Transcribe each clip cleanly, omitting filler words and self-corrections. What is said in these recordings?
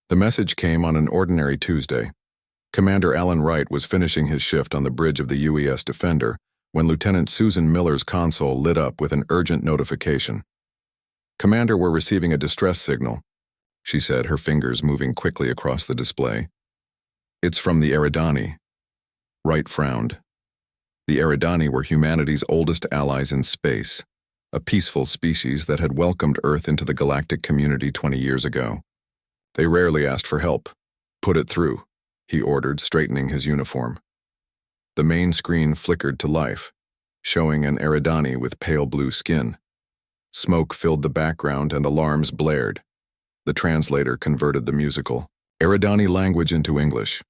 The message came on an ordinary Tuesday. Commander Alan Wright was finishing his shift on the bridge of the UES Defender when Lieutenant Susan Miller's console lit up with an urgent notification. "Commander, we're receiving a distress signal," she said, her fingers moving quickly across the display. "It's from the Eridani." Wright frowned. The Eridani were humanity's oldest allies in space, a peaceful species that had welcomed Earth into the galactic community 20 years ago. They rarely asked for help. "Put it through," he ordered, straightening his uniform. The main screen flickered to life, showing an Eridani with pale blue skin. Smoke filled the background and alarms blared. The translator converted the musical Eridani language into English.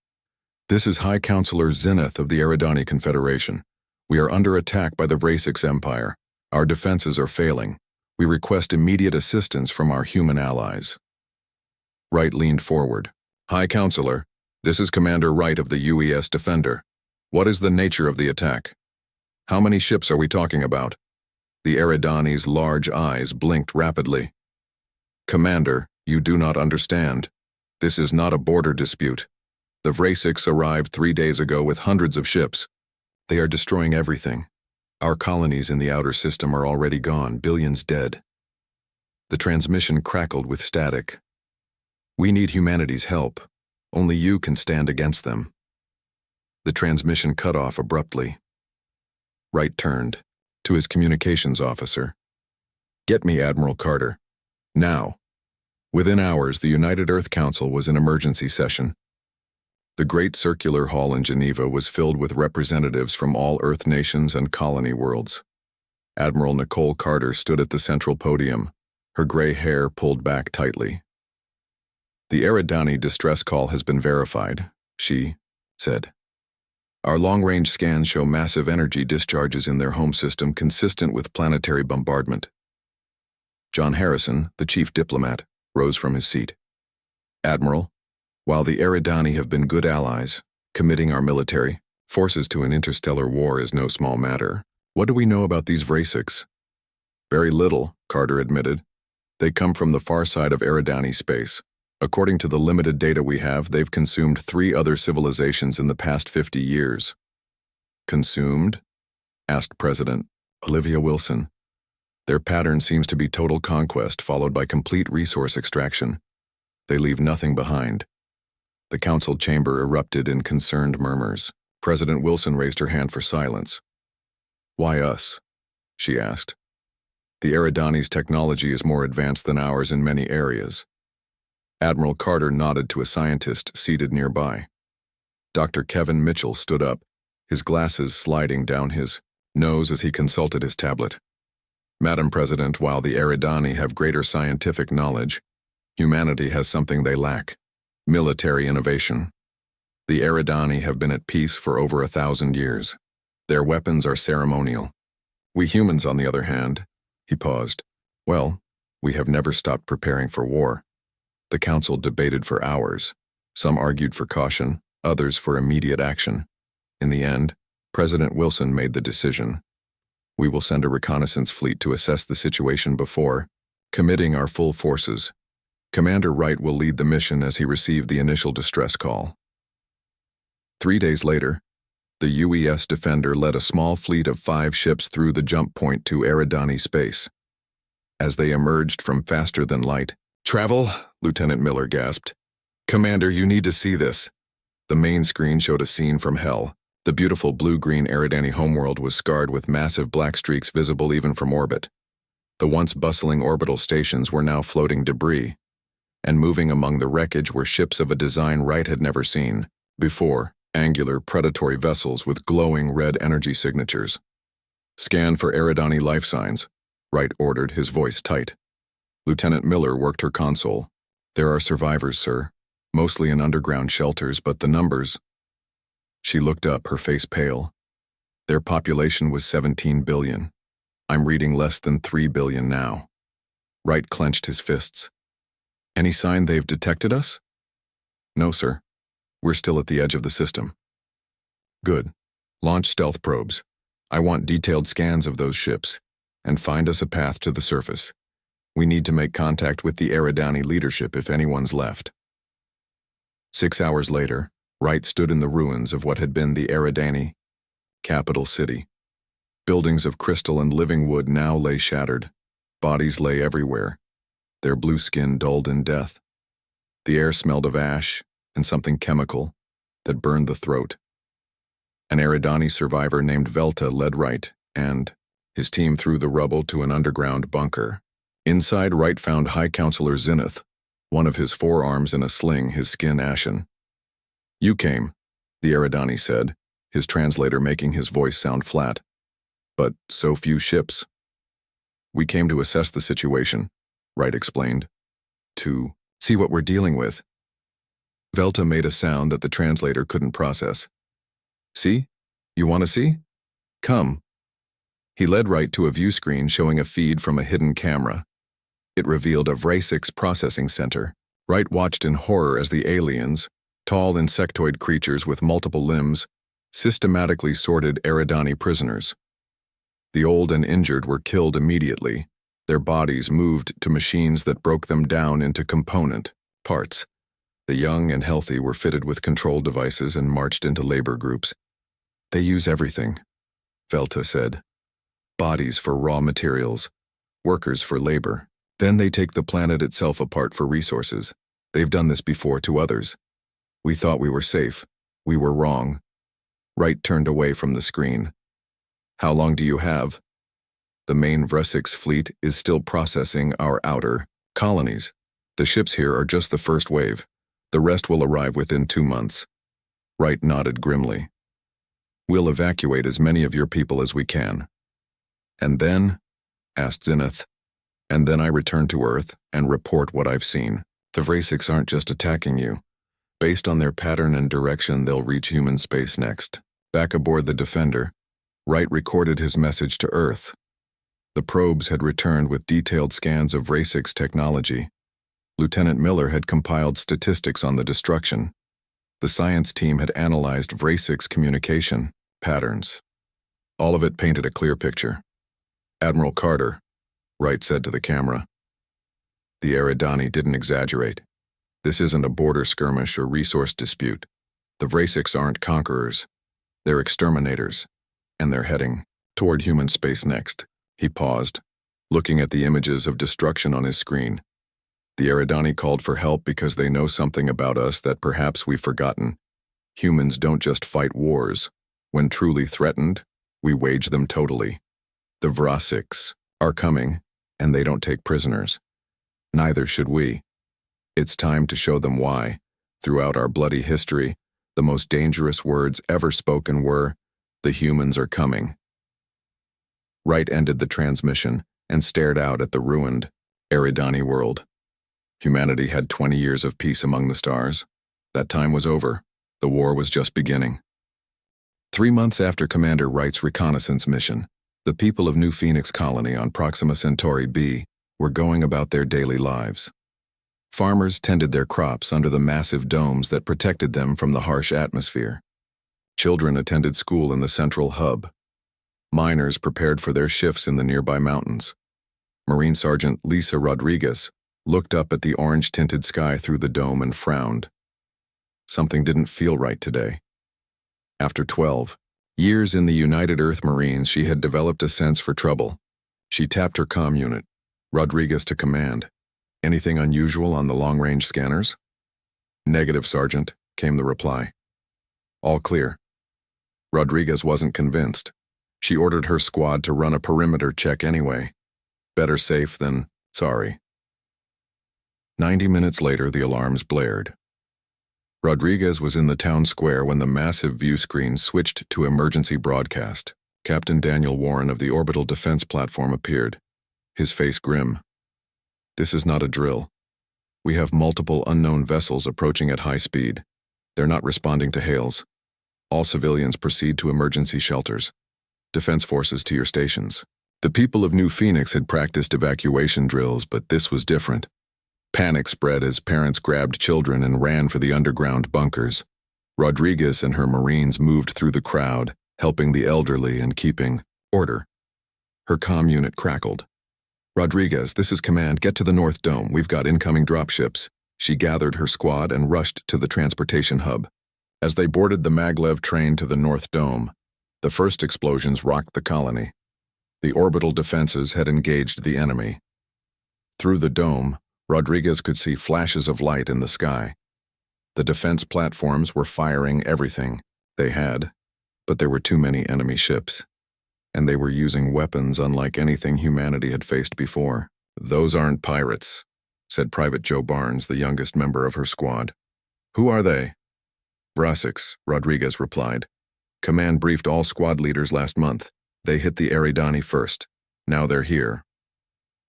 "This is High Counselor Zenith of the Eridani Confederation. We are under attack by the Vrasix Empire. Our defenses are failing. We request immediate assistance from our human allies." Wright leaned forward. "High Counselor, this is Commander Wright of the UES Defender. What is the nature of the attack? How many ships are we talking about?" The Eridani's large eyes blinked rapidly. "Commander, you do not understand. This is not a border dispute. The Vrasix arrived 3 days ago with hundreds of ships. They are destroying everything. Our colonies in the outer system are already gone, billions dead." The transmission crackled with static. "We need humanity's help. Only you can stand against them." The transmission cut off abruptly. Wright turned to his communications officer. "Get me Admiral Carter. Now." Within hours, the United Earth Council was in emergency session. The great circular hall in Geneva was filled with representatives from all Earth nations and colony worlds. Admiral Nicole Carter stood at the central podium, her gray hair pulled back tightly. "The Eridani distress call has been verified," she said. "Our long-range scans show massive energy discharges in their home system consistent with planetary bombardment." John Harrison, the chief diplomat, rose from his seat. "Admiral, while the Eridani have been good allies, committing our military forces to an interstellar war is no small matter. What do we know about these Vrasix?" "Very little," Carter admitted. "They come from the far side of Eridani space. According to the limited data we have, they've consumed 3 other civilizations in the past 50 years. "Consumed?" asked President Olivia Wilson. "Their pattern seems to be total conquest followed by complete resource extraction. They leave nothing behind." The council chamber erupted in concerned murmurs. President Wilson raised her hand for silence. "Why us?" she asked. "The Eridani's technology is more advanced than ours in many areas." Admiral Carter nodded to a scientist seated nearby. Dr. Kevin Mitchell stood up, his glasses sliding down his nose as he consulted his tablet. "Madam President, while the Eridani have greater scientific knowledge, humanity has something they lack: military innovation. The Eridani have been at peace for over 1,000 years. Their weapons are ceremonial. We humans, on the other hand," he paused, "well, we have never stopped preparing for war." The council debated for hours. Some argued for caution, others for immediate action. In the end, President Wilson made the decision. "We will send a reconnaissance fleet to assess the situation before committing our full forces. Commander Wright will lead the mission as he received the initial distress call." 3 days later, the UES Defender led a small fleet of 5 ships through the jump point to Eridani space. As they emerged from faster-than-light travel, Lieutenant Miller gasped. "Commander, you need to see this." The main screen showed a scene from hell. The beautiful blue-green Eridani homeworld was scarred with massive black streaks visible even from orbit. The once bustling orbital stations were now floating debris, and moving among the wreckage were ships of a design Wright had never seen before, angular predatory vessels with glowing red energy signatures. "Scan for Eridani life signs," Wright ordered, his voice tight. Lieutenant Miller worked her console. "There are survivors, sir, mostly in underground shelters, but the numbers—" She looked up, her face pale. "Their population was 17 billion. I'm reading less than 3 billion now." Wright clenched his fists. "Any sign they've detected us?" "No, sir. We're still at the edge of the system." "Good. Launch stealth probes. I want detailed scans of those ships, and find us a path to the surface. We need to make contact with the Eridani leadership if anyone's left." 6 hours later, Wright stood in the ruins of what had been the Eridani capital city. Buildings of crystal and living wood now lay shattered. Bodies lay everywhere, their blue skin dulled in death. The air smelled of ash and something chemical that burned the throat. An Eridani survivor named Velta led Wright and his team through the rubble to an underground bunker. Inside, Wright found High Counselor Zenith, one of his forearms in a sling, his skin ashen. "You came," the Eridani said, his translator making his voice sound flat. "But so few ships." "We came to assess the situation," Wright explained. "To see what we're dealing with." Velta made a sound that the translator couldn't process. "See? You want to see? Come." He led Wright to a view screen showing a feed from a hidden camera. It revealed a Vrasix processing center. Wright watched in horror as the aliens, tall insectoid creatures with multiple limbs, systematically sorted Eridani prisoners. The old and injured were killed immediately, their bodies moved to machines that broke them down into component parts. The young and healthy were fitted with control devices and marched into labor groups. "They use everything," Velta said. "Bodies for raw materials, workers for labor. Then they take the planet itself apart for resources. They've done this before to others. We thought we were safe. We were wrong." Wright turned away from the screen. "How long do you have?" "The main Vrasix fleet is still processing our outer colonies. The ships here are just the first wave. The rest will arrive within 2 months." Wright nodded grimly. "We'll evacuate as many of your people as we can." "And then?" asked Zenith. "And then I return to Earth and report what I've seen. The Vrasix aren't just attacking you. Based on their pattern and direction, they'll reach human space next." Back aboard the Defender, Wright recorded his message to Earth. The probes had returned with detailed scans of Vrasix technology. Lieutenant Miller had compiled statistics on the destruction. The science team had analyzed Vrasix communication patterns. All of it painted a clear picture. "Admiral Carter," Wright said to the camera. "The Eridani didn't exaggerate. This isn't a border skirmish or resource dispute. The Vrasix aren't conquerors. They're exterminators, and they're heading toward human space next." He paused, looking at the images of destruction on his screen. "The Eridani called for help because they know something about us that perhaps we've forgotten. Humans don't just fight wars. When truly threatened, we wage them totally. The Vrasix are coming, and they don't take prisoners. Neither should we. It's time to show them why. Throughout our bloody history, the most dangerous words ever spoken were, 'The humans are coming.'" Wright ended the transmission and stared out at the ruined Eridani world. Humanity had 20 years of peace among the stars. That time was over. The war was just beginning. 3 months after Commander Wright's reconnaissance mission, the people of New Phoenix Colony on Proxima Centauri B were going about their daily lives. Farmers tended their crops under the massive domes that protected them from the harsh atmosphere. Children attended school in the central hub. Miners prepared for their shifts in the nearby mountains. Marine Sergeant Lisa Rodriguez looked up at the orange-tinted sky through the dome and frowned. Something didn't feel right today. After 12 years in the United Earth Marines, she had developed a sense for trouble. She tapped her comm unit. Rodriguez to command. "Anything unusual on the long-range scanners?" "Negative, Sergeant," came the reply. "All clear." Rodriguez wasn't convinced. She ordered her squad to run a perimeter check anyway. Better safe than sorry. 90 minutes later, the alarms blared. Rodriguez was in the town square when the massive view screen switched to emergency broadcast. Captain Daniel Warren of the Orbital Defense Platform appeared, his face grim. "This is not a drill. We have multiple unknown vessels approaching at high speed. They're not responding to hails. All civilians proceed to emergency shelters. Defense forces to your stations." The people of New Phoenix had practiced evacuation drills, but this was different. Panic spread as parents grabbed children and ran for the underground bunkers. Rodriguez and her Marines moved through the crowd, helping the elderly and keeping order. Her comm unit crackled. "Rodriguez, this is command. Get to the North Dome. We've got incoming dropships. She gathered her squad and rushed to the transportation hub. As they boarded the maglev train to the North Dome, the first explosions rocked the colony. The orbital defenses had engaged the enemy. Through the dome, Rodriguez could see flashes of light in the sky. The defense platforms were firing everything they had, but there were too many enemy ships, and they were using weapons unlike anything humanity had faced before. "Those aren't pirates," said Private Joe Barnes, the youngest member of her squad. "Who are they?" "Vrasics," Rodriguez replied. "Command briefed all squad leaders last month. They hit the Eridani first. Now they're here."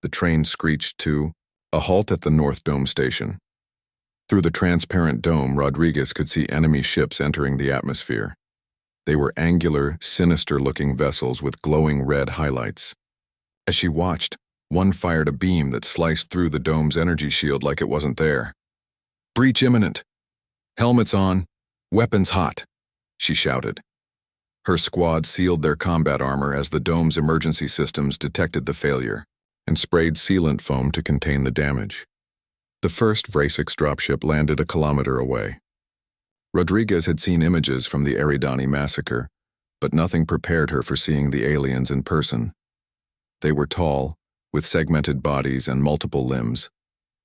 The train screeched to a halt at the North Dome station. Through the transparent dome, Rodriguez could see enemy ships entering the atmosphere. They were angular, sinister-looking vessels with glowing red highlights. As she watched, one fired a beam that sliced through the dome's energy shield like it wasn't there. "Breach imminent! Helmets on! Weapons hot!" she shouted. Her squad sealed their combat armor as the dome's emergency systems detected the failure and sprayed sealant foam to contain the damage. The first Vrasics dropship landed a kilometer away. Rodriguez had seen images from the Eridani massacre, but nothing prepared her for seeing the aliens in person. They were tall, with segmented bodies and multiple limbs.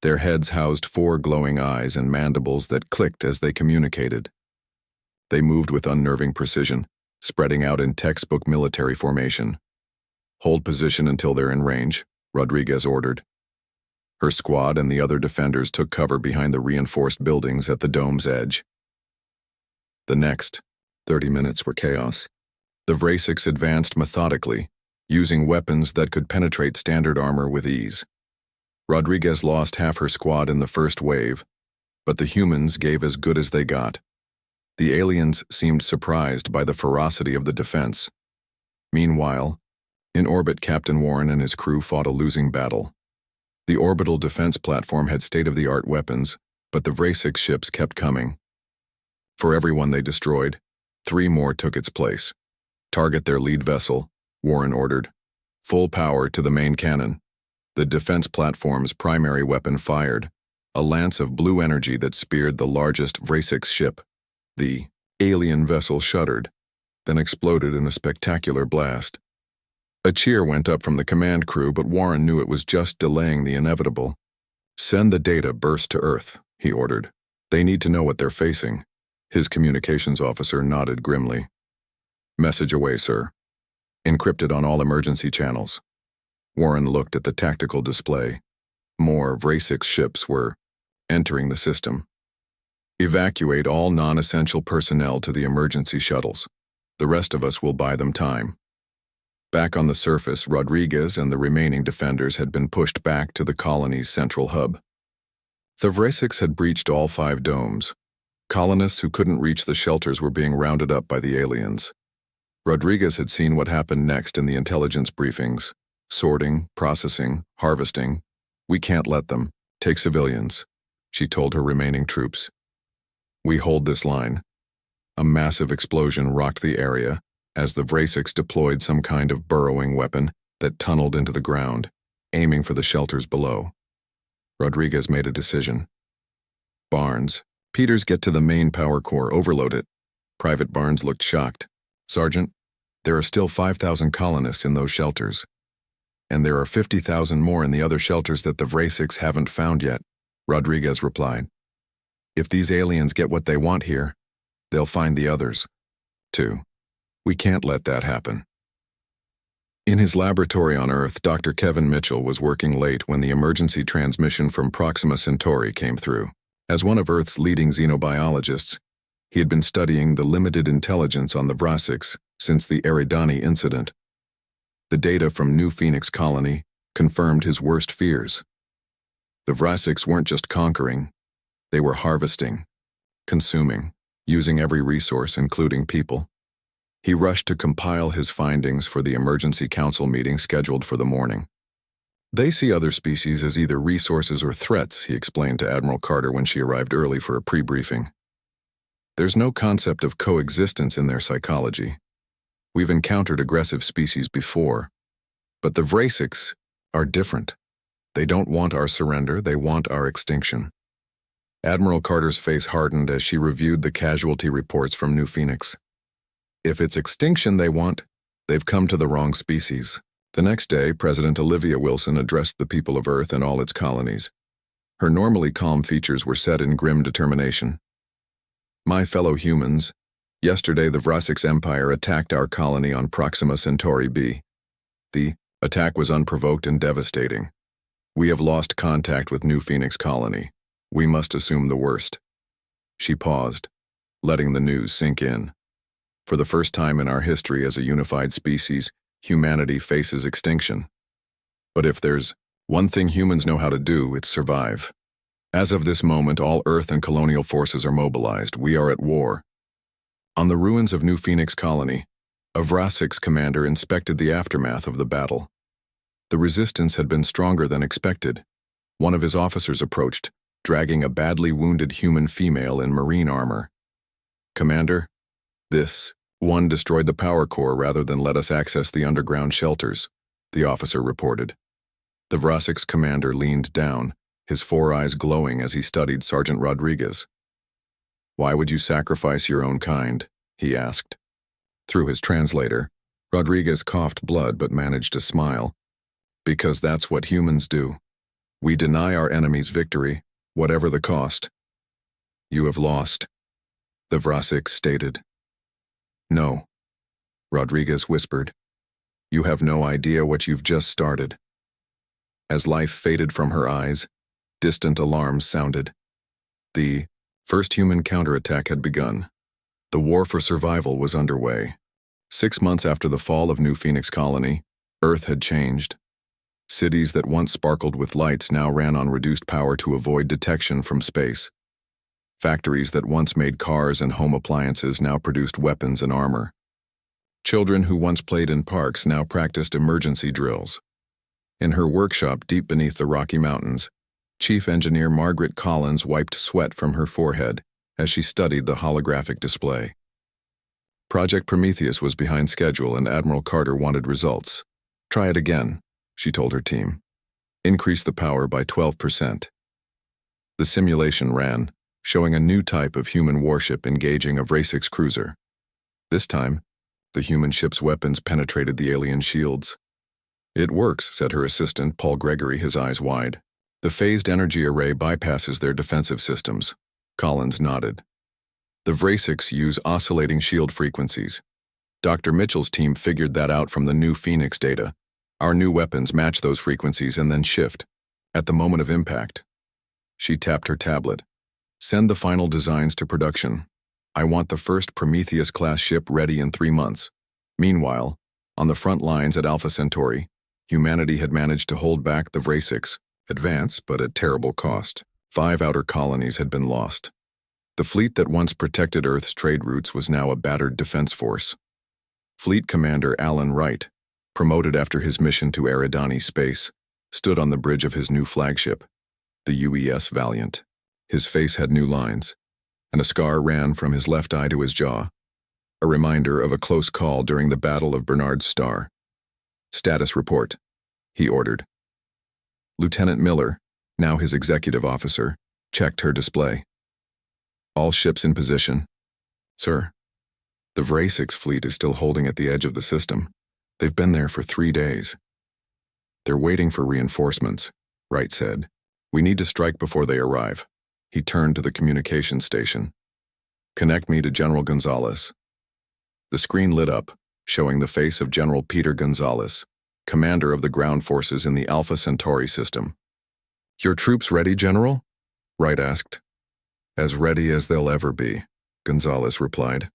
Their heads housed 4 glowing eyes and mandibles that clicked as they communicated. They moved with unnerving precision, spreading out in textbook military formation. "Hold position until they're in range," Rodriguez ordered. Her squad and the other defenders took cover behind the reinforced buildings at the dome's edge. The next 30 minutes were chaos. The Vrasics advanced methodically, using weapons that could penetrate standard armor with ease. Rodriguez lost half her squad in the first wave, but the humans gave as good as they got. The aliens seemed surprised by the ferocity of the defense. Meanwhile, in orbit, Captain Warren and his crew fought a losing battle. The orbital defense platform had state-of-the-art weapons, but the Vrasics ships kept coming. For every one they destroyed, 3 more took its place. "Target their lead vessel," Warren ordered. "Full power to the main cannon." The defense platform's primary weapon fired, a lance of blue energy that speared the largest Vrasics ship. The alien vessel shuddered, then exploded in a spectacular blast. A cheer went up from the command crew, but Warren knew it was just delaying the inevitable. "Send the data burst to Earth," he ordered. "They need to know what they're facing." His communications officer nodded grimly. "Message away, sir. Encrypted on all emergency channels." Warren looked at the tactical display. More Vrasics ships were entering the system. "Evacuate all non-essential personnel to the emergency shuttles. The rest of us will buy them time." Back on the surface, Rodriguez and the remaining defenders had been pushed back to the colony's central hub. The Vrasics had breached all 5 domes. Colonists who couldn't reach the shelters were being rounded up by the aliens. Rodriguez had seen what happened next in the intelligence briefings. Sorting, processing, harvesting. "We can't let them. Take civilians," she told her remaining troops. "We hold this line." A massive explosion rocked the area as the Vrasics deployed some kind of burrowing weapon that tunneled into the ground, aiming for the shelters below. Rodriguez made a decision. "Barnes, Peters, get to the main power core, overload it." Private Barnes looked shocked. "Sergeant, there are still 5,000 colonists in those shelters. And there are 50,000 more in the other shelters that the Vrasics haven't found yet," Rodriguez replied. "If these aliens get what they want here, they'll find the others, too. We can't let that happen." In his laboratory on Earth, Dr. Kevin Mitchell was working late when the emergency transmission from Proxima Centauri came through. As one of Earth's leading xenobiologists, he had been studying the limited intelligence on the Vrasics since the Eridani incident. The data from New Phoenix Colony confirmed his worst fears. The Vrasics weren't just conquering, they were harvesting, consuming, using every resource, including people. He rushed to compile his findings for the emergency council meeting scheduled for the morning. "They see other species as either resources or threats," he explained to Admiral Carter when she arrived early for a pre-briefing. "There's no concept of coexistence in their psychology. We've encountered aggressive species before, but the Vrasics are different. They don't want our surrender, they want our extinction." Admiral Carter's face hardened as she reviewed the casualty reports from New Phoenix. If it's extinction they want, they've come to the wrong species. The next day, President Olivia Wilson addressed the people of Earth and all its colonies. Her normally calm features were set in grim determination. My fellow humans, yesterday the Vrasix Empire attacked our colony on Proxima Centauri b. The attack was unprovoked and devastating. We have lost contact with New Phoenix colony. We must assume the worst. She paused, letting the news sink in. For the first time in our history as a unified species, humanity faces extinction. But if there's one thing humans know how to do, it's survive. As of this moment, all Earth and colonial forces are mobilized. We are at war. On the ruins of New Phoenix colony, a Vrasix commander inspected the aftermath of the battle. The resistance had been stronger than expected. One of his officers approached, dragging a badly wounded human female in marine armor. Commander, this one destroyed the power core rather than let us access the underground shelters, the officer reported. The Vrasix commander leaned down, his 4 eyes glowing as he studied Sergeant Rodriguez. Why would you sacrifice your own kind? He asked. Through his translator, Rodriguez coughed blood but managed to smile. Because that's what humans do. We deny our enemies victory, whatever the cost. You have lost, the Vrasix stated. No, Rodriguez whispered. You have no idea what you've just started. As life faded from her eyes, distant alarms sounded. The first human counterattack had begun. The war for survival was underway. 6 months after the fall of New Phoenix colony, Earth had changed. Cities that once sparkled with lights now ran on reduced power to avoid detection from space. Factories that once made cars and home appliances now produced weapons and armor. Children who once played in parks now practiced emergency drills. In her workshop deep beneath the Rocky Mountains, Chief Engineer Margaret Collins wiped sweat from her forehead as she studied the holographic display. Project Prometheus was behind schedule and Admiral Carter wanted results. Try it again, she told her team. Increase the power by 12%. The simulation ran, showing a new type of human warship engaging a Vrasix cruiser. This time, the human ship's weapons penetrated the alien shields. It works, said her assistant, Paul Gregory, his eyes wide. The phased energy array bypasses their defensive systems. Collins nodded. The Vrasix use oscillating shield frequencies. Dr. Mitchell's team figured that out from the New Phoenix data. Our new weapons match those frequencies and then shift. At the moment of impact. She tapped her tablet. Send the final designs to production. I want the first Prometheus-class ship ready in 3 months. Meanwhile, on the front lines at Alpha Centauri, humanity had managed to hold back the Vrasix, advance but at terrible cost. 5 outer colonies had been lost. The fleet that once protected Earth's trade routes was now a battered defense force. Fleet Commander Alan Wright, promoted after his mission to Eridani space, stood on the bridge of his new flagship, the UES Valiant. His face had new lines, and a scar ran from his left eye to his jaw, a reminder of a close call during the Battle of Bernard's Star. Status report, he ordered. Lieutenant Miller, now his executive officer, checked her display. All ships in position. Sir, the Vrasix fleet is still holding at the edge of the system. They've been there for 3 days. They're waiting for reinforcements, Wright said. We need to strike before they arrive. He turned to the communication station. Connect me to General Gonzalez. The screen lit up, showing the face of General Peter Gonzalez, commander of the ground forces in the Alpha Centauri system. Your troops ready, General? Wright asked. As ready as they'll ever be, Gonzalez replied.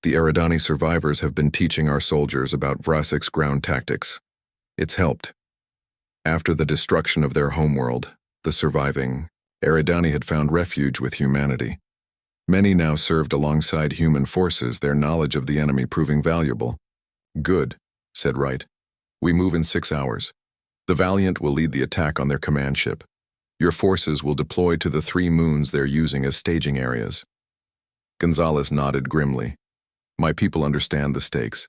The Eridani survivors have been teaching our soldiers about Vrasix ground tactics. It's helped. After the destruction of their homeworld, the surviving Eridani had found refuge with humanity. Many now served alongside human forces, their knowledge of the enemy proving valuable. Good, said Wright. We move in 6 hours. The Valiant will lead the attack on their command ship. Your forces will deploy to the 3 moons they're using as staging areas. Gonzalez nodded grimly. My people understand the stakes.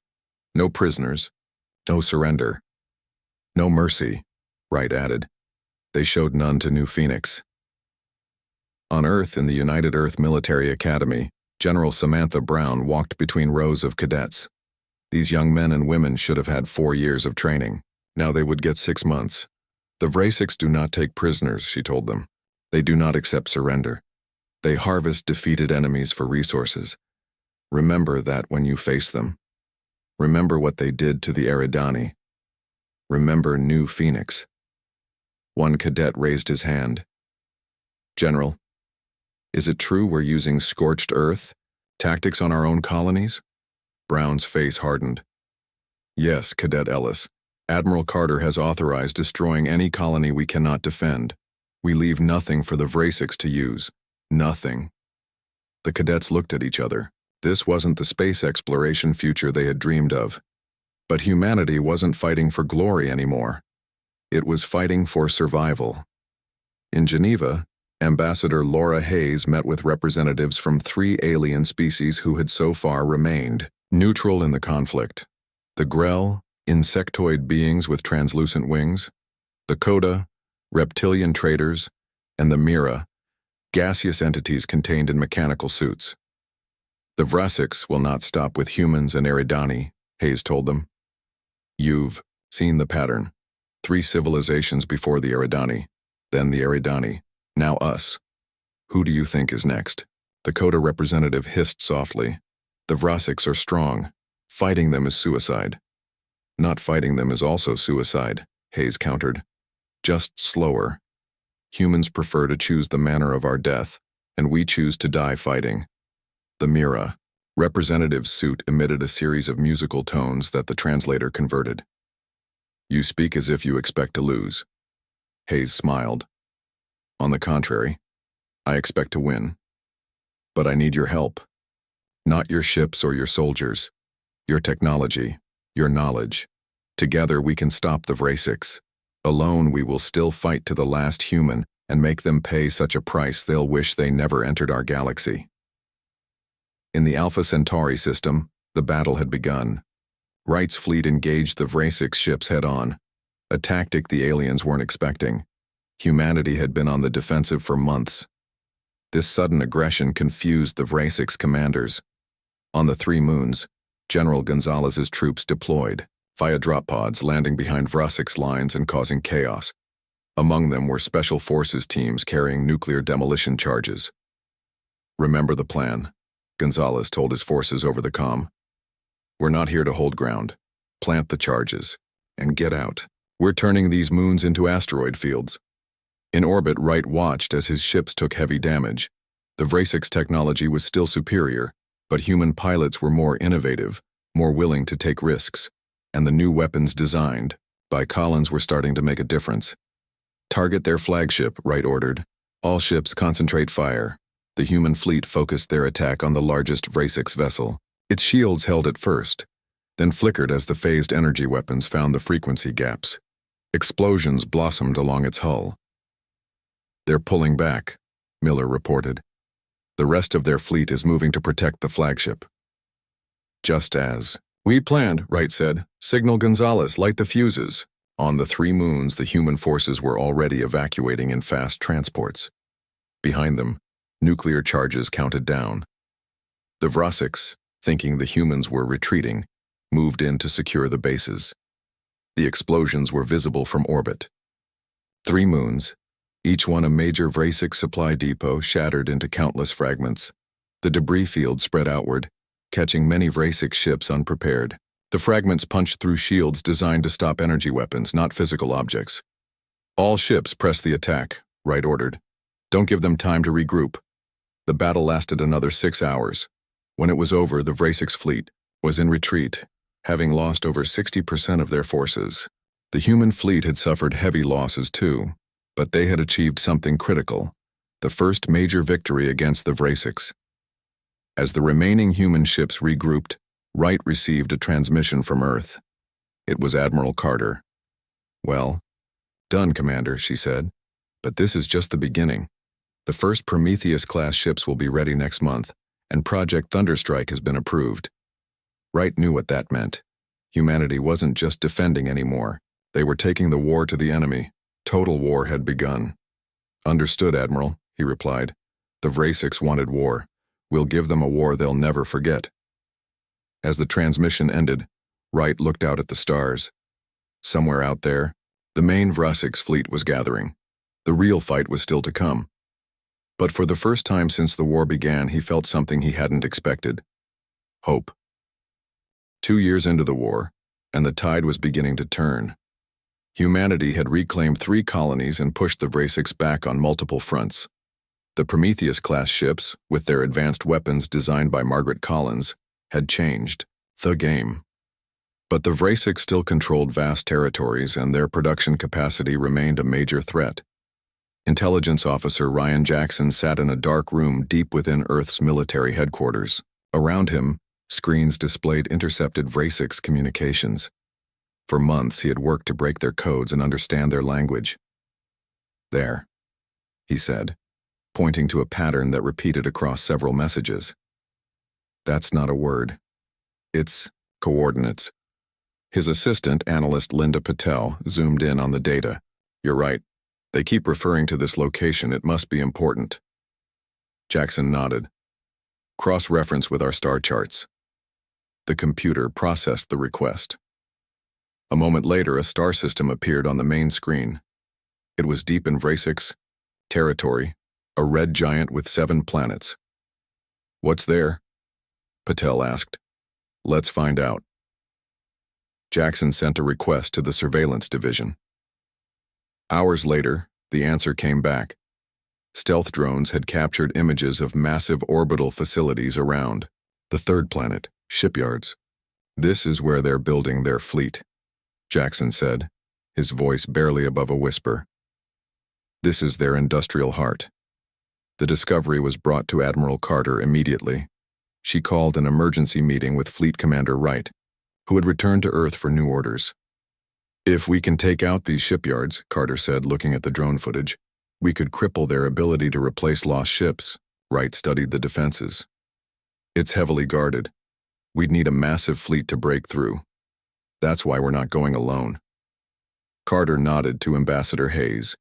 No prisoners. No surrender. No mercy, Wright added. They showed none to New Phoenix. On Earth, in the United Earth Military Academy, General Samantha Brown walked between rows of cadets. These young men and women should have had 4 years of training. Now they would get 6 months. The Vrasics do not take prisoners, she told them. They do not accept surrender. They harvest defeated enemies for resources. Remember that when you face them. Remember what they did to the Eridani. Remember New Phoenix. One cadet raised his hand. General, is it true we're using scorched earth tactics on our own colonies? Brown's face hardened. Yes, Cadet Ellis. Admiral Carter has authorized destroying any colony we cannot defend. We leave nothing for the Vrasics to use. Nothing. The cadets looked at each other. This wasn't the space exploration future they had dreamed of. But humanity wasn't fighting for glory anymore. It was fighting for survival. In Geneva, Ambassador Laura Hayes met with representatives from 3 alien species who had so far remained neutral in the conflict. The Grell, insectoid beings with translucent wings, the Coda, reptilian traders, and the Mira, gaseous entities contained in mechanical suits. The Vrasics will not stop with humans and Eridani, Hayes told them. You've seen the pattern. 3 civilizations before the Eridani, then the Eridani, now us. Who do you think is next? The Coda representative hissed softly. The Vrasics are strong. Fighting them is suicide. Not fighting them is also suicide, Hayes countered. Just slower. Humans prefer to choose the manner of our death, and we choose to die fighting. The Mira, representative's suit emitted a series of musical tones that the translator converted. You speak as if you expect to lose. Hayes smiled. On the contrary, I expect to win. But I need your help. Not your ships or your soldiers. Your technology, your knowledge. Together we can stop the Vrasics. Alone we will still fight to the last human and make them pay such a price they'll wish they never entered our galaxy. In the Alpha Centauri system, the battle had begun. Wright's fleet engaged the Vrasics ships head-on, a tactic the aliens weren't expecting. Humanity had been on the defensive for months. This sudden aggression confused the Vrasics commanders. On the 3 moons, General Gonzalez's troops deployed, via drop pods landing behind Vrasics lines and causing chaos. Among them were special forces teams carrying nuclear demolition charges. Remember the plan, Gonzalez told his forces over the comm. We're not here to hold ground. Plant the charges, and get out. We're turning these moons into asteroid fields. In orbit, Wright watched as his ships took heavy damage. The Vrasics technology was still superior, but human pilots were more innovative, more willing to take risks, and the new weapons designed by Collins were starting to make a difference. Target their flagship, Wright ordered. All ships concentrate fire. The human fleet focused their attack on the largest Vrasics vessel. Its shields held at first, then flickered as the phased energy weapons found the frequency gaps. Explosions blossomed along its hull. They're pulling back, Miller reported. The rest of their fleet is moving to protect the flagship. Just as we planned, Wright said. Signal Gonzalez, light the fuses. On the 3 moons, the human forces were already evacuating in fast transports. Behind them, nuclear charges counted down. The Vrasics, thinking the humans were retreating, moved in to secure the bases. The explosions were visible from orbit. 3 moons, each one a major Vrasic supply depot, shattered into countless fragments. The debris field spread outward, catching many Vrasic ships unprepared. The fragments punched through shields designed to stop energy weapons, not physical objects. All ships press the attack, Wright ordered. Don't give them time to regroup. The battle lasted another 6 hours. When it was over, the Vrasics fleet was in retreat, having lost over 60% of their forces. The human fleet had suffered heavy losses too, but they had achieved something critical, the first major victory against the Vrasics. As the remaining human ships regrouped, Wright received a transmission from Earth. It was Admiral Carter. Well, done, Commander, she said. But this is just the beginning. The first Prometheus-class ships will be ready next month, and Project Thunderstrike has been approved. Wright knew what that meant. Humanity wasn't just defending anymore. They were taking the war to the enemy. Total war had begun. Understood, Admiral, he replied. The Vrasics wanted war. We'll give them a war they'll never forget. As the transmission ended, Wright looked out at the stars. Somewhere out there, the main Vrasics fleet was gathering. The real fight was still to come. But for the first time since the war began, he felt something he hadn't expected. Hope. 2 years into the war, and the tide was beginning to turn. Humanity had reclaimed 3 colonies and pushed the Vrasics back on multiple fronts. The Prometheus-class ships, with their advanced weapons designed by Margaret Collins, had changed the game. But the Vrasics still controlled vast territories, and their production capacity remained a major threat. Intelligence officer Ryan Jackson sat in a dark room deep within Earth's military headquarters. Around him, screens displayed intercepted Vrasics communications. For months, he had worked to break their codes and understand their language. "There," he said, pointing to a pattern that repeated across several messages. "That's not a word. It's coordinates." His assistant, analyst Linda Patel, zoomed in on the data. "You're right. They keep referring to this location. It must be important." Jackson nodded. "Cross-reference with our star charts." The computer processed the request. A moment later, a star system appeared on the main screen. It was deep in Vrasics territory, a red giant with 7 planets. "What's there?" Patel asked. "Let's find out." Jackson sent a request to the surveillance division. Hours later, the answer came back. Stealth drones had captured images of massive orbital facilities around the 3rd planet, shipyards. "This is where they're building their fleet," Jackson said, his voice barely above a whisper. "This is their industrial heart." The discovery was brought to Admiral Carter immediately. She called an emergency meeting with Fleet Commander Wright, who had returned to Earth for new orders. "If we can take out these shipyards," Carter said, looking at the drone footage, "we could cripple their ability to replace lost ships." Wright studied the defenses. "It's heavily guarded. We'd need a massive fleet to break through. That's why we're not going alone." Carter nodded to Ambassador Hayes,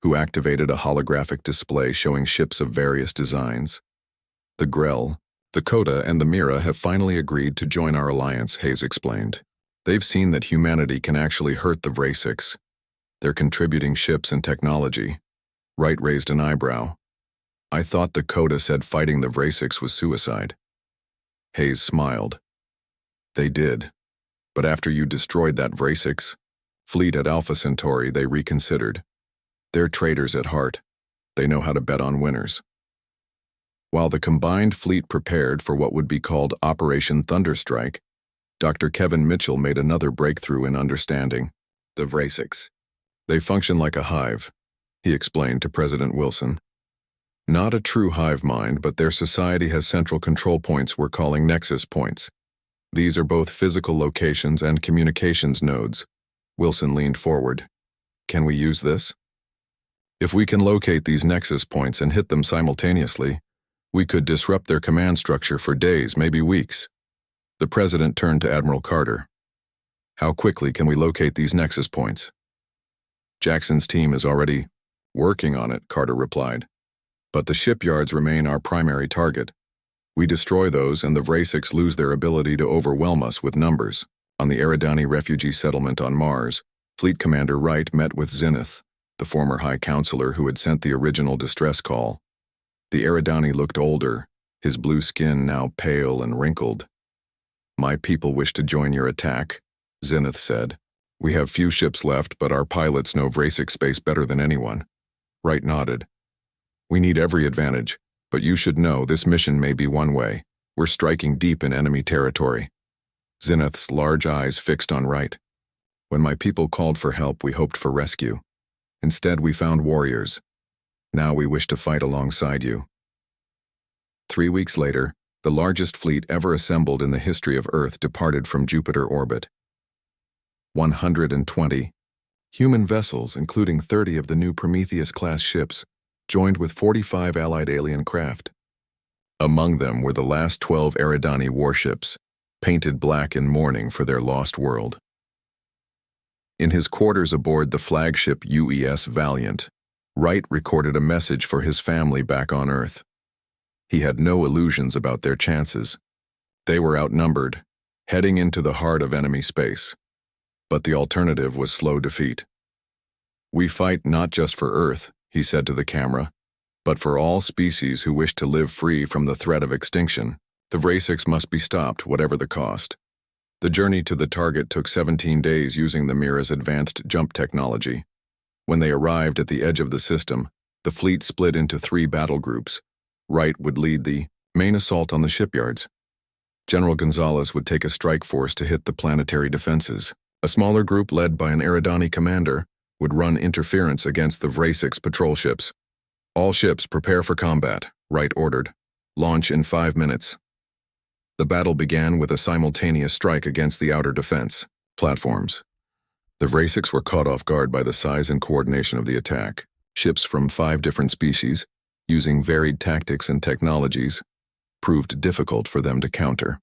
who activated a holographic display showing ships of various designs. "The Grell, the Coda, and the Mira have finally agreed to join our alliance," Hayes explained. "They've seen that humanity can actually hurt the Vrasics. They're contributing ships and technology." Wright raised an eyebrow. "I thought the Coda said fighting the Vrasics was suicide." Hayes smiled. "They did. But after you destroyed that Vrasics fleet at Alpha Centauri, they reconsidered. They're traitors at heart. They know how to bet on winners." While the combined fleet prepared for what would be called Operation Thunderstrike, Dr. Kevin Mitchell made another breakthrough in understanding the Vrasics. "They function like a hive," he explained to President Wilson. "Not a true hive mind, but their society has central control points we're calling nexus points. These are both physical locations and communications nodes." Wilson leaned forward. "Can we use this? If we can locate these nexus points and hit them simultaneously, we could disrupt their command structure for days, maybe weeks." The president turned to Admiral Carter. "How quickly can we locate these nexus points?" "Jackson's team is already working on it," Carter replied. "But the shipyards remain our primary target. We destroy those and the Vrasics lose their ability to overwhelm us with numbers." On the Eridani refugee settlement on Mars, Fleet Commander Wright met with Zenith, the former High Counselor who had sent the original distress call. The Eridani looked older, his blue skin now pale and wrinkled. "My people wish to join your attack," Zenith said. "We have few ships left, but our pilots know Vrasic space better than anyone." Wright nodded. "We need every advantage, but you should know this mission may be one way. We're striking deep in enemy territory." Zenith's large eyes fixed on Wright. "When my people called for help, we hoped for rescue. Instead, we found warriors. Now we wish to fight alongside you." 3 weeks later, the largest fleet ever assembled in the history of Earth departed from Jupiter orbit. 120 human vessels, including 30 of the new Prometheus-class ships, joined with 45 allied alien craft. Among them were the last 12 Eridani warships, painted black in mourning for their lost world. In his quarters aboard the flagship UES Valiant, Wright recorded a message for his family back on Earth. He had no illusions about their chances. They were outnumbered, heading into the heart of enemy space. But the alternative was slow defeat. "We fight not just for Earth," he said to the camera, "but for all species who wish to live free from the threat of extinction. The Vrasix must be stopped, whatever the cost." The journey to the target took 17 days using the Mira's advanced jump technology. When they arrived at the edge of the system, the fleet split into 3 battle groups. Wright would lead the main assault on the shipyards. General Gonzalez would take a strike force to hit the planetary defenses. A smaller group led by an Eridani commander would run interference against the Vrasix patrol ships. "All ships prepare for combat," Wright ordered. "Launch in 5 minutes." The battle began with a simultaneous strike against the outer defense platforms. The Vrasix were caught off guard by the size and coordination of the attack. Ships from 5 different species, using varied tactics and technologies, proved difficult for them to counter.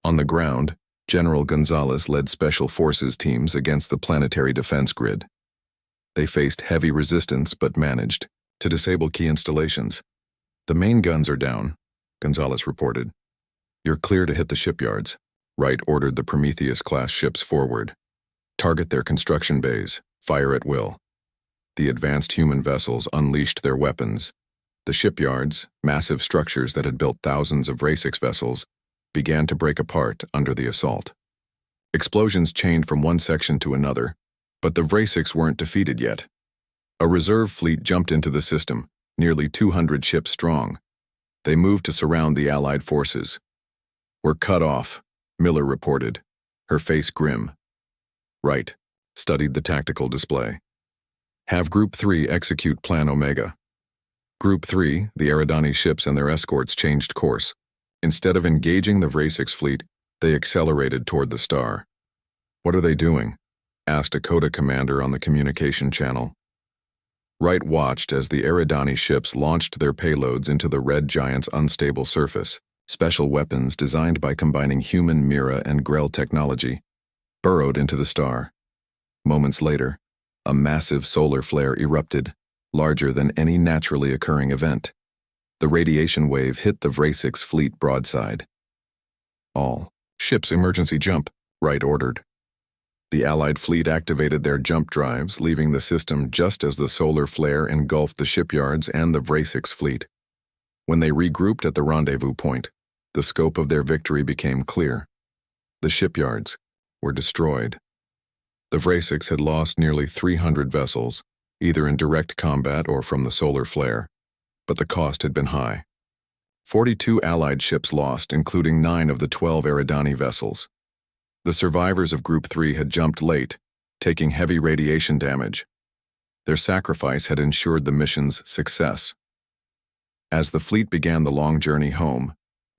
On the ground, General Gonzalez led Special Forces teams against the planetary defense grid. They faced heavy resistance but managed to disable key installations. "The main guns are down," Gonzalez reported. "You're clear to hit the shipyards." Wright ordered the Prometheus-class ships forward. "Target their construction bays. Fire at will." The advanced human vessels unleashed their weapons. The shipyards, massive structures that had built thousands of Vrasix vessels, began to break apart under the assault. Explosions chained from one section to another, but the Vrasix weren't defeated yet. A reserve fleet jumped into the system, nearly 200 ships strong. They moved to surround the Allied forces. "We're cut off," Miller reported, her face grim. Wright studied the tactical display. "Have Group 3 execute Plan Omega." Group 3, the Eridani ships and their escorts, changed course. Instead of engaging the Vrasix fleet, they accelerated toward the star. "What are they doing?" asked a Coda commander on the communication channel. Wright watched as the Eridani ships launched their payloads into the Red Giant's unstable surface. Special weapons designed by combining human Mira and Grell technology burrowed into the star. Moments later, a massive solar flare erupted, larger than any naturally occurring event. The radiation wave hit the Vrasix fleet broadside. "All ships emergency jump," Wright ordered. The Allied fleet activated their jump drives, leaving the system just as the solar flare engulfed the shipyards and the Vrasix fleet. When they regrouped at the rendezvous point, the scope of their victory became clear. The shipyards were destroyed. The Vrasix had lost nearly 300 vessels, either in direct combat or from the solar flare, but the cost had been high. 42 Allied ships lost, including 9 of the 12 Eridani vessels. The survivors of Group 3 had jumped late, taking heavy radiation damage. Their sacrifice had ensured the mission's success. As the fleet began the long journey home,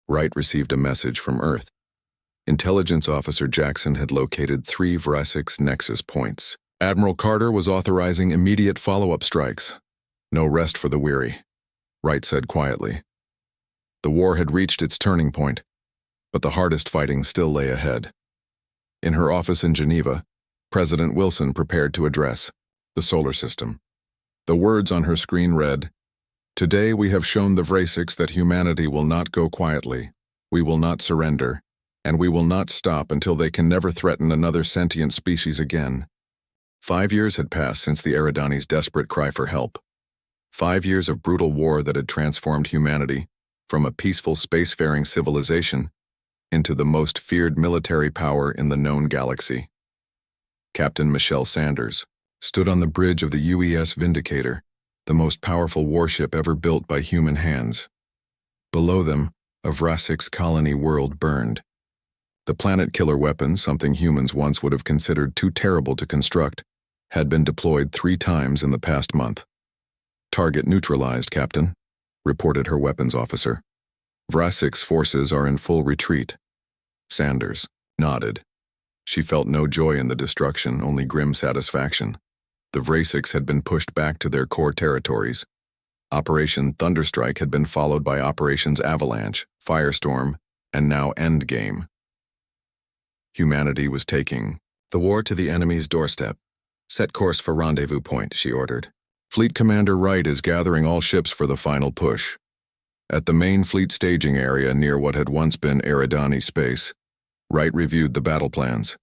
Wright received a message from Earth. Intelligence Officer Jackson had located 3 Vrasix nexus points. Admiral Carter was authorizing immediate follow-up strikes. "No rest for the weary," Wright said quietly. The war had reached its turning point, but the hardest fighting still lay ahead. In her office in Geneva, President Wilson prepared to address the solar system. The words on her screen read, "Today we have shown the Vrasix that humanity will not go quietly, we will not surrender, and we will not stop until they can never threaten another sentient species again." 5 years had passed since the Eridani's desperate cry for help. 5 years of brutal war that had transformed humanity from a peaceful spacefaring civilization into the most feared military power in the known galaxy. Captain Michelle Sanders stood on the bridge of the UES Vindicator, the most powerful warship ever built by human hands. Below them, a Vrasix colony world burned. The planet-killer weapon, something humans once would have considered too terrible to construct, had been deployed 3 times in the past month. "Target neutralized, Captain," reported her weapons officer. "Vrasix forces are in full retreat." Sanders nodded. She felt no joy in the destruction, only grim satisfaction. The Vrasix had been pushed back to their core territories. Operation Thunderstrike had been followed by Operations Avalanche, Firestorm, and now Endgame. Humanity was taking the war to the enemy's doorstep. "Set course for rendezvous point," she ordered. "Fleet Commander Wright is gathering all ships for the final push." At the main fleet staging area near what had once been Eridani space, Wright reviewed the battle plans.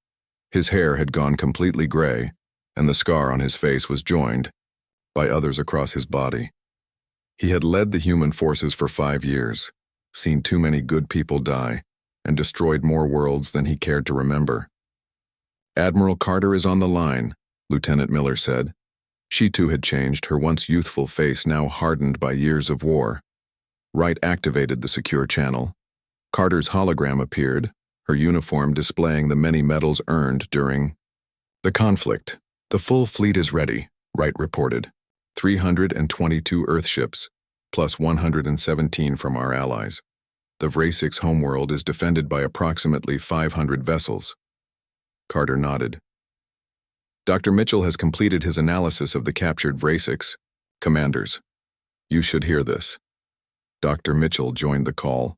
His hair had gone completely gray, and the scar on his face was joined by others across his body. He had led the human forces for 5 years, seen too many good people die, and destroyed more worlds than he cared to remember. "Admiral Carter is on the line," Lieutenant Miller said. She too had changed, her once youthful face now hardened by years of war. Wright activated the secure channel. Carter's hologram appeared, her uniform displaying the many medals earned during the conflict. "The full fleet is ready," Wright reported. 322 Earthships, plus 117 from our allies. The Vrasix homeworld is defended by approximately 500 vessels. Carter nodded. "Dr. Mitchell has completed his analysis of the captured Vrasix. Commanders, you should hear this." Dr. Mitchell joined the call.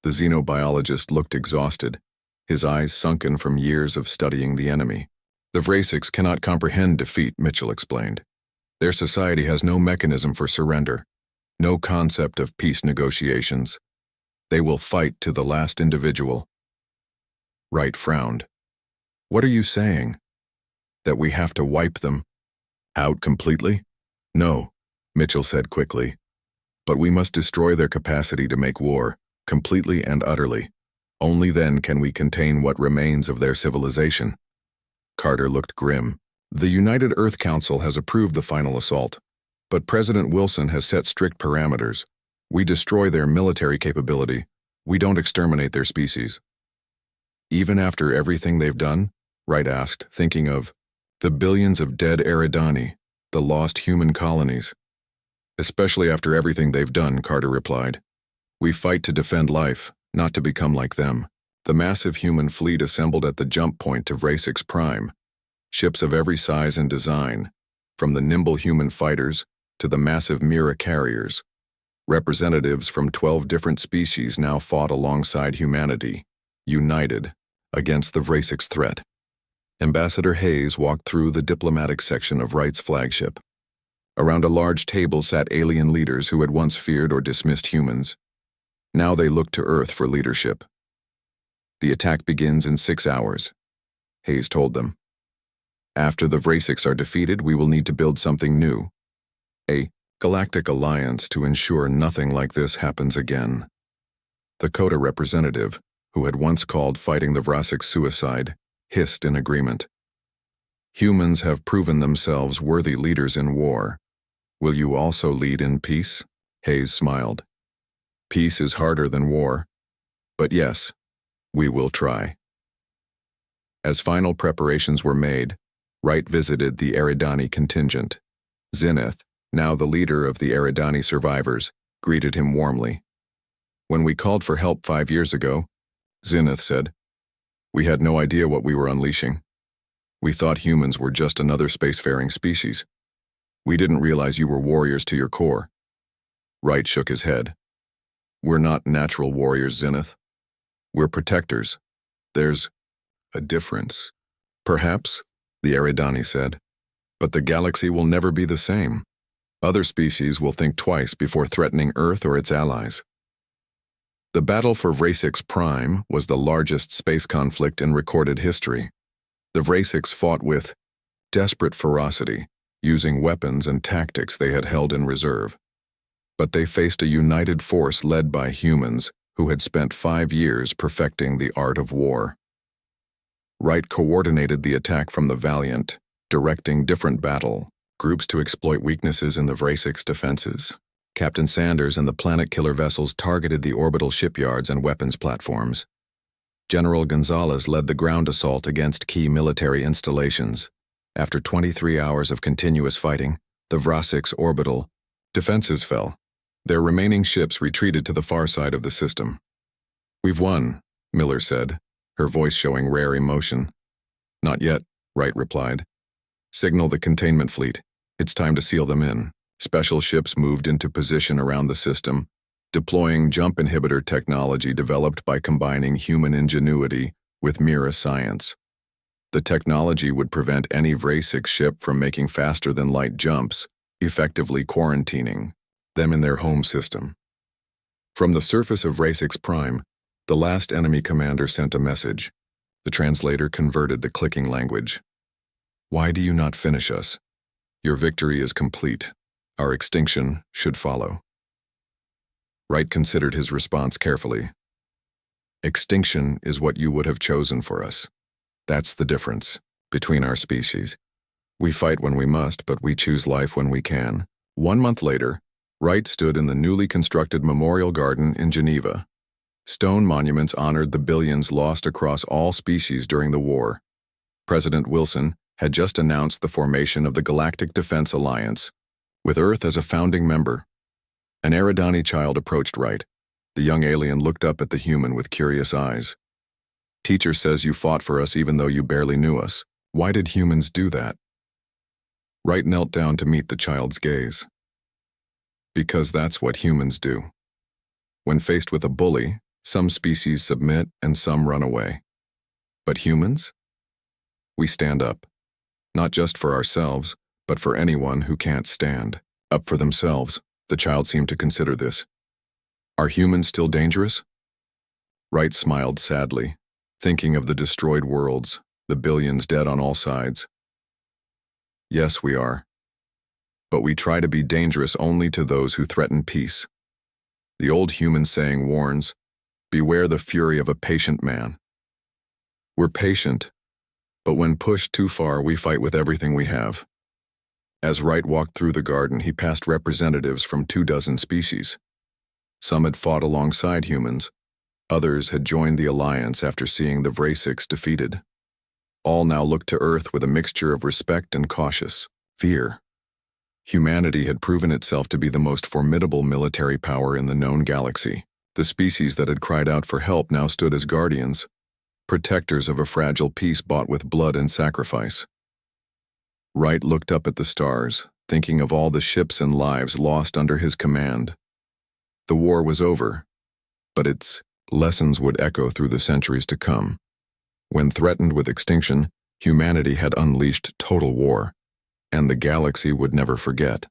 The xenobiologist looked exhausted, his eyes sunken from years of studying the enemy. "The Vrasix cannot comprehend defeat," Mitchell explained. "Their society has no mechanism for surrender, no concept of peace negotiations. They will fight to the last individual." Wright frowned. "What are you saying? That we have to wipe them out completely?" "No," Mitchell said quickly. "But we must destroy their capacity to make war, completely and utterly. Only then can we contain what remains of their civilization." Carter looked grim. "The United Earth Council has approved the final assault, but President Wilson has set strict parameters. We destroy their military capability. We don't exterminate their species." "Even after everything they've done?" Wright asked, thinking of the billions of dead Eridani, the lost human colonies. "Especially after everything they've done," Carter replied. "We fight to defend life, not to become like them." The massive human fleet assembled at the jump point to Vrasix Prime. Ships of every size and design, from the nimble human fighters to the massive Mira carriers. Representatives from 12 different species now fought alongside humanity, united, against the Vrasix threat. Ambassador Hayes walked through the diplomatic section of Wright's flagship. Around a large table sat alien leaders who had once feared or dismissed humans. Now they looked to Earth for leadership. "The attack begins in 6 hours," Hayes told them. "After the Vrasix are defeated, we will need to build something new. A galactic alliance to ensure nothing like this happens again." The Coda representative, who had once called fighting the Vrasix suicide, hissed in agreement. "Humans have proven themselves worthy leaders in war. Will you also lead in peace?" Hayes smiled. "Peace is harder than war. But yes, we will try." As final preparations were made, Wright visited the Eridani contingent. Zenith, now the leader of the Eridani survivors, greeted him warmly. "When we called for help 5 years ago," Zenith said, "we had no idea what we were unleashing. We thought humans were just another spacefaring species. We didn't realize you were warriors to your core." Wright shook his head. "We're not natural warriors, Zenith. We're protectors. There's a difference." "Perhaps," the Eridani said, "but the galaxy will never be the same. Other species will think twice before threatening Earth or its allies." The battle for Vrasix Prime was the largest space conflict in recorded history. The Vrasix fought with desperate ferocity, using weapons and tactics they had held in reserve. But they faced a united force led by humans who had spent 5 years perfecting the art of war. Wright coordinated the attack from the Valiant, directing different battle groups to exploit weaknesses in the Vrasix defenses. Captain Sanders and the Planet Killer vessels targeted the orbital shipyards and weapons platforms. General Gonzalez led the ground assault against key military installations. After 23 hours of continuous fighting, the Vrasix orbital defenses fell. Their remaining ships retreated to the far side of the system. "We've won," Miller said, her voice showing rare emotion. "Not yet," Wright replied. "Signal the containment fleet. It's time to seal them in." Special ships moved into position around the system, deploying jump inhibitor technology developed by combining human ingenuity with Mira science. The technology would prevent any Vrasix ship from making faster-than-light jumps, effectively quarantining them in their home system. From the surface of Rasix Prime, the last enemy commander sent a message. The translator converted the clicking language. Why do you not finish us? Your victory is complete. Our extinction should follow. Wright considered his response carefully. Extinction is what you would have chosen for us. That's the difference between our species. We fight when we must, but we choose life when we can. 1 month later, Wright stood in the newly constructed Memorial Garden in Geneva. Stone monuments honored the billions lost across all species during the war. President Wilson had just announced the formation of the Galactic Defense Alliance, with Earth as a founding member. An Eridani child approached Wright. The young alien looked up at the human with curious eyes. Teacher says you fought for us even though you barely knew us. Why did humans do that? Wright knelt down to meet the child's gaze. Because that's what humans do. When faced with a bully, some species submit and some run away. But humans? We stand up. Not just for ourselves, but for anyone who can't stand up for themselves. The child seemed to consider this. Are humans still dangerous? Wright smiled sadly, thinking of the destroyed worlds, the billions dead on all sides. Yes, we are. But we try to be dangerous only to those who threaten peace. The old human saying warns, beware the fury of a patient man. We're patient, but when pushed too far, we fight with everything we have. As Wright walked through the garden, he passed representatives from 24 species. Some had fought alongside humans. Others had joined the alliance after seeing the Vrasix defeated. All now looked to Earth with a mixture of respect and cautious fear. Humanity had proven itself to be the most formidable military power in the known galaxy. The species that had cried out for help now stood as guardians, protectors of a fragile peace bought with blood and sacrifice. Wright looked up at the stars, thinking of all the ships and lives lost under his command. The war was over, but its lessons would echo through the centuries to come. When threatened with extinction, humanity had unleashed total war, and the galaxy would never forget.